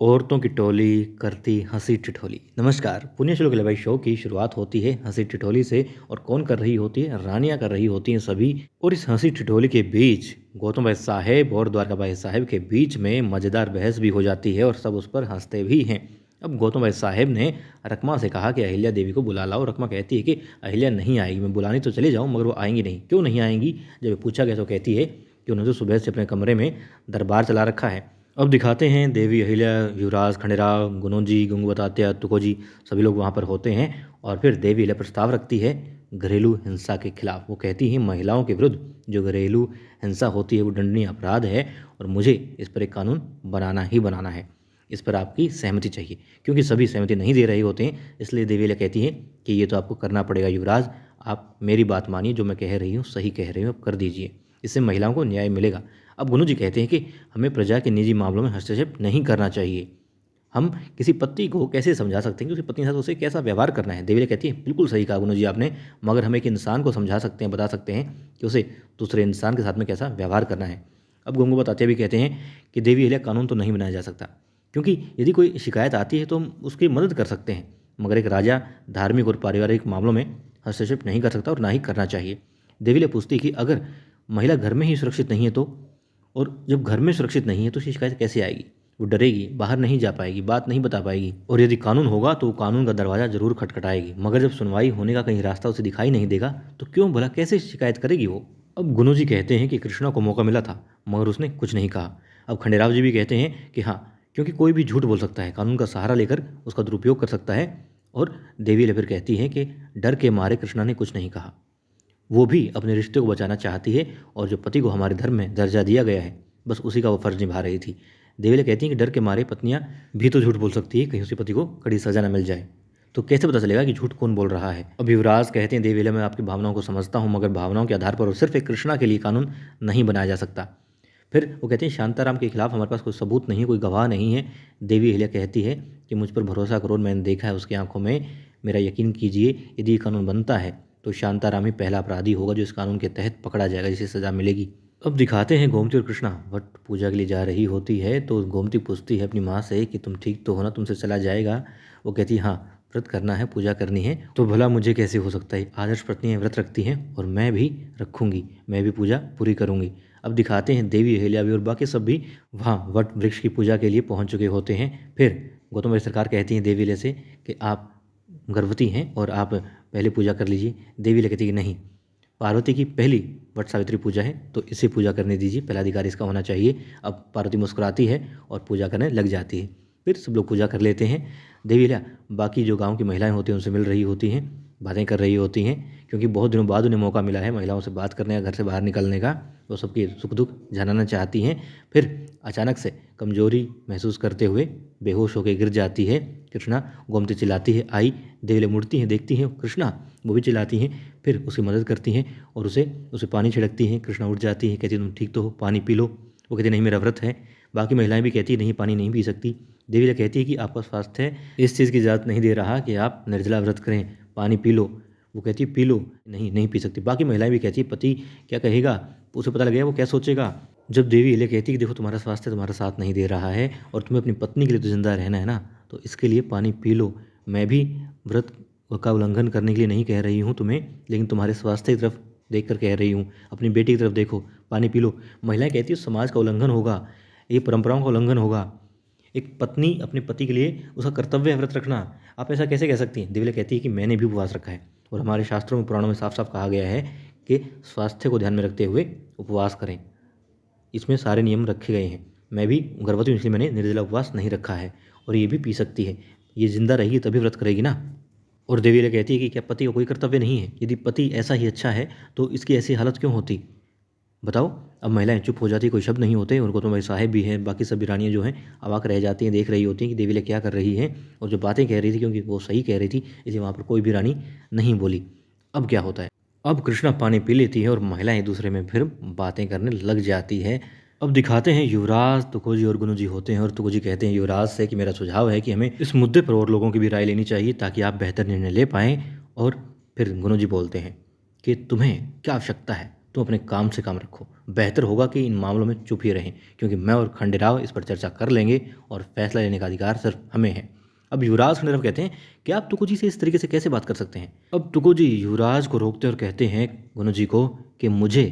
औरतों की टोली करती हंसी ठिठोली। नमस्कार। पुण्य श्लोक लवाई शो की शुरुआत होती है हंसी ठिठोली से। और कौन कर रही होती है? रानियां कर रही होती हैं सभी। और इस हंसी ठिठोली के बीच गौतम भाई साहेब और द्वारका भाई साहेब के बीच में मजेदार बहस भी हो जाती है और सब उस पर हंसते भी हैं। अब गौतम भाई साहेब ने रकमा से कहा कि अहिल्या देवी को बुला लाओ। रकमा कहती है कि अहिल्या नहीं आएगी, मैं बुलाने तो चले जाऊँ मगर वो आएंगी नहीं। क्यों नहीं आएंगी? जब पूछा गया तो कहती है कि उन्होंने तो सुबह से अपने कमरे में दरबार चला रखा है। अब दिखाते हैं देवी अहिल्या, युवराज, खंडेराव, गुनोजी, गुंगवतात्या, तुकोजी सभी लोग वहाँ पर होते हैं। और फिर देवी अहिल्या प्रस्ताव रखती है घरेलू हिंसा के खिलाफ। वो कहती हैं महिलाओं के विरुद्ध जो घरेलू हिंसा होती है वो दंडनीय अपराध है और मुझे इस पर एक कानून बनाना ही बनाना है। इस पर आपकी सहमति चाहिए। क्योंकि सभी सहमति नहीं दे रहे होते हैं, इसलिए देवी अहिल्या कहती है कि ये तो आपको करना पड़ेगा युवराज। आप मेरी बात मानिए, जो मैं कह रही हूँ सही कह रही हूँ, आप कर दीजिए। इससे महिलाओं को न्याय मिलेगा। अब गुरु जी कहते हैं कि हमें प्रजा के निजी मामलों में हस्तक्षेप नहीं करना चाहिए। हम किसी पति को कैसे समझा सकते हैं कि उसकी पत्नी के साथ उसे कैसा व्यवहार करना है? देवी कहती है बिल्कुल सही कहा गुरु जी आपने, मगर हम एक इंसान को समझा सकते हैं, बता सकते हैं कि उसे दूसरे इंसान के साथ में कैसा व्यवहार करना है। अब गंगू बताते भी कहते हैं कि देवी अहिल्या कानून तो नहीं बनाया जा सकता, क्योंकि यदि कोई शिकायत आती है तो हम उसकी मदद कर सकते हैं, मगर एक राजा धार्मिक और पारिवारिक मामलों में हस्तक्षेप नहीं कर सकता और ना ही करना चाहिए। देवी अहिल्या पूछती है कि अगर महिला घर में ही सुरक्षित नहीं है तो? और जब घर में सुरक्षित नहीं है तो उसकी शिकायत कैसे आएगी? वो डरेगी, बाहर नहीं जा पाएगी, बात नहीं बता पाएगी। और यदि कानून होगा तो कानून का दरवाज़ा जरूर खटखटाएगी, मगर जब सुनवाई होने का कहीं रास्ता उसे दिखाई नहीं देगा तो क्यों भला कैसे शिकायत करेगी वो? अब गुनु जी कहते हैं कि कृष्णा को मौका मिला था मगर उसने कुछ नहीं कहा। अब खंडेराव जी भी कहते हैं कि हाँ, क्योंकि कोई भी झूठ बोल सकता है, कानून का सहारा लेकर उसका दुरुपयोग कर सकता है। और देवी फिर कहती है कि डर के मारे कृष्णा ने कुछ नहीं कहा। वो भी अपने रिश्ते को बचाना चाहती है और जो पति को हमारे धर्म में दर्जा दिया गया है बस उसी का वो फर्ज निभा रही थी। देवीला कहती हैं कि डर के मारे पत्नियां भी तो झूठ बोल सकती है, कहीं उसी पति को कड़ी सजा न मिल जाए। तो कैसे पता चलेगा कि झूठ कौन बोल रहा है? अब युवराज कहते हैं देवीला मैं आपकी भावनाओं को समझता हूँ, मगर भावनाओं के आधार पर और सिर्फ एक कृष्णा के लिए कानून नहीं बनाया जा सकता। फिर वो कहते हैं शांताराम के खिलाफ हमारे पास कोई सबूत नहीं है, कोई गवाह नहीं है। देवी अहिल्या कहती है कि मुझ पर भरोसा करो, मैंने देखा है उसकी आंखों में, मेरा यकीन कीजिए। यदि ये कानून बनता है तो शांताराम ही पहला अपराधी होगा जो इस कानून के तहत पकड़ा जाएगा, जिसे सजा मिलेगी। अब दिखाते हैं गोमती और कृष्णा वट पूजा के लिए जा रही होती है तो गोमती पूछती है अपनी माँ से कि तुम ठीक तो हो ना, तुमसे चला जाएगा? वो कहती है हाँ, व्रत करना है, पूजा करनी है। तो भला मुझे कैसे हो सकता है? आदर्श पत्नी व्रत रखती हैं और मैं भी रखूंगी, मैं भी पूजा पूरी करूंगी। अब दिखाते हैं देवी अहिल्या भी और बाकी सब भी वहाँ वट वृक्ष की पूजा के लिए पहुँच चुके होते हैं। फिर गौतम सरकार कहती हैं देवी अहिल्या से कि आप गर्भवती हैं और आप पहले पूजा कर लीजिए। देवी अहिल्या कहती है कि नहीं, पार्वती की पहली वट सावित्री पूजा है तो इसे पूजा करने दीजिए, पहला अधिकार इसका होना चाहिए। अब पार्वती मुस्कुराती है और पूजा करने लग जाती है। फिर सब लोग पूजा कर लेते हैं। देवी अहिल्या बाकी जो गांव की महिलाएं होती हैं उनसे मिल रही होती हैं, बातें कर रही होती हैं, क्योंकि बहुत दिनों बाद उन्हें मौका मिला है महिलाओं से बात करने का, घर से बाहर निकलने का। वो सबकी सुख दुख जानना चाहती हैं। फिर अचानक से कमजोरी महसूस करते हुए बेहोश होकर गिर जाती है कृष्णा। गोमती चिल्लाती है आई। देवी अहिल्या मुड़ती हैं, देखती हैं कृष्णा, वो भी चिल्लाती हैं। फिर उसकी मदद करती हैं और उसे पानी छिड़कती हैं। कृष्णा उठ जाती है, कहती है तुम ठीक तो हो, पानी पी लो। वो कहती नहीं मेरा व्रत है। बाकी महिलाएं भी कहती है नहीं, पानी नहीं पी सकती। देवी अहिल्या कहती है कि आपका स्वास्थ्य है, इस चीज़ की इजाज़त नहीं दे रहा कि आप निर्जला व्रत करें, पानी पी लो। वो कहती है पी लो। नहीं, नहीं पी सकती। बाकी महिलाएं भी कहती है पति क्या कहेगा, उसे पता लगेगा वो क्या सोचेगा। जब देवी अहिल्या कहती है कि देखो तुम्हारा स्वास्थ्य तुम्हारा साथ नहीं दे रहा है और तुम्हें अपनी पत्नी के लिए तो जिंदा रहना है ना, तो इसके लिए पानी पी लो। मैं भी व्रत का उल्लंघन करने के लिए नहीं कह रही हूँ तुम्हें, लेकिन तुम्हारे स्वास्थ्य की तरफ देख कर कह रही हूँ। अपनी बेटी की तरफ देखो, पानी पी लो। महिलाएं कहती है समाज का उल्लंघन होगा, ये परंपराओं का उल्लंघन होगा। एक पत्नी अपने पति के लिए उसका कर्तव्य है व्रत रखना, आप ऐसा कैसे कह सकती हैं? देवी कहती है कि मैंने भी उपवास रखा है और हमारे शास्त्रों में, पुराणों में साफ साफ कहा गया है कि स्वास्थ्य को ध्यान में रखते हुए उपवास करें, इसमें सारे नियम रखे गए हैं। मैं भी गर्भवती हूँ इसलिए मैंने निर्जला उपवास नहीं रखा है। और ये भी पी सकती है, ये जिंदा रहेगी तभी व्रत करेगी ना। और देवी अहिल्या कहती है कि क्या पति का कोई कर्तव्य नहीं है? यदि पति ऐसा ही अच्छा है तो इसकी ऐसी हालत क्यों होती, बताओ। अब महिलाएं चुप हो जाती, कोई शब्द नहीं होते। और गौतम भाई साहेब भी हैं, बाकी सभी रानियां जो हैं अवाक रह जाती हैं, देख रही होती हैं कि देवी अहिल्या क्या कर रही है। और जो बातें कह रही थी, क्योंकि वो सही कह रही थी, इसलिए वहाँ पर कोई भी रानी नहीं बोली। अब क्या होता है? अब कृष्णा पानी पी लेती है और महिलाएं एक दूसरे में फिर बातें करने लग जाती है। अब दिखाते हैं युवराज, तुकोजी और गुनुजी होते हैं और तुकोजी कहते हैं युवराज से कि मेरा सुझाव है कि हमें इस मुद्दे पर और लोगों की भी राय लेनी चाहिए ताकि आप बेहतर निर्णय ले पाएं। और फिर गुनुजी बोलते हैं कि तुम्हें क्या आवश्यकता है, तुम अपने काम से काम रखो। बेहतर होगा कि इन मामलों में चुप ही रहें, क्योंकि मैं और खंडेराव इस पर चर्चा कर लेंगे और फैसला लेने का अधिकार सिर्फ हमें है। अब युवराज खंडेराव कहते हैं कि आप तुकोजी से इस तरीके से कैसे बात कर सकते हैं। अब तुकोजी युवराज को रोकते और कहते हैं गुरु जी को कि मुझे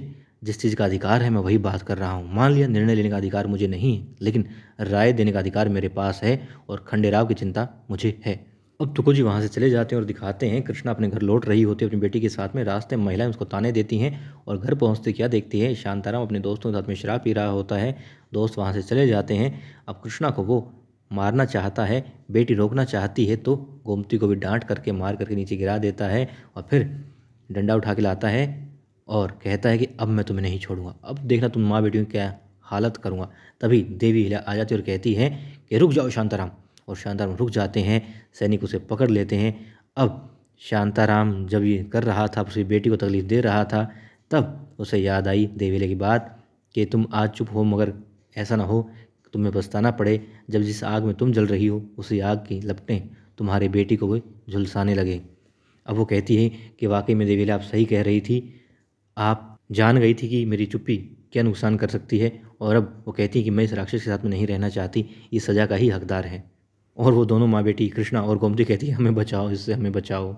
जिस चीज़ का अधिकार है मैं वही बात कर रहा हूँ। मान लिया निर्णय लेने का अधिकार मुझे नहीं है, लेकिन राय देने का अधिकार मेरे पास है और खंडेराव की चिंता मुझे है। अब तुकोजी वहाँ से चले जाते हैं और दिखाते हैं कृष्णा अपने घर लौट रही होती है अपनी बेटी के साथ में। रास्ते में महिलाएं उसको ताने देती हैं और घर पहुँचते क्या देखती है, शांताराम अपने दोस्तों के साथ में शराब पी रहा होता है। दोस्त वहाँ से चले जाते हैं। अब कृष्णा को वो मारना चाहता है, बेटी रोकना चाहती है तो गोमती को भी डांट करके मार करके नीचे गिरा देता है और फिर डंडा उठा के लाता है और कहता है कि अब मैं तुम्हें नहीं छोड़ूंगा, अब देखना तुम माँ बेटियों की क्या हालत करूँगा। तभी देवी आ जाती है और कहती है कि रुक जाओ शांताराम, और शांताराम रुक जाते हैं। सैनिक उसे पकड़ लेते हैं। अब शांताराम जब ये कर रहा था, अपनी बेटी को तकलीफ दे रहा था, तब उसे याद आई देवीले की बात कि तुम आज चुप हो, मगर ऐसा ना हो तुम्हें पछताना पड़े जब जिस आग में तुम जल रही हो उसी आग की लपटें तुम्हारे बेटी को भी झुलसाने लगे। अब वो कहती है कि वाकई में देवीला आप सही कह रही थी, आप जान गई थी कि मेरी चुप्पी क्या नुकसान कर सकती है, और अब वो कहती है कि मैं इस राक्षस के साथ में नहीं रहना चाहती, इस सज़ा का ही हकदार है। और वो दोनों माँ बेटी कृष्णा और गोमती कहती है हमें बचाओ, इससे हमें बचाओ।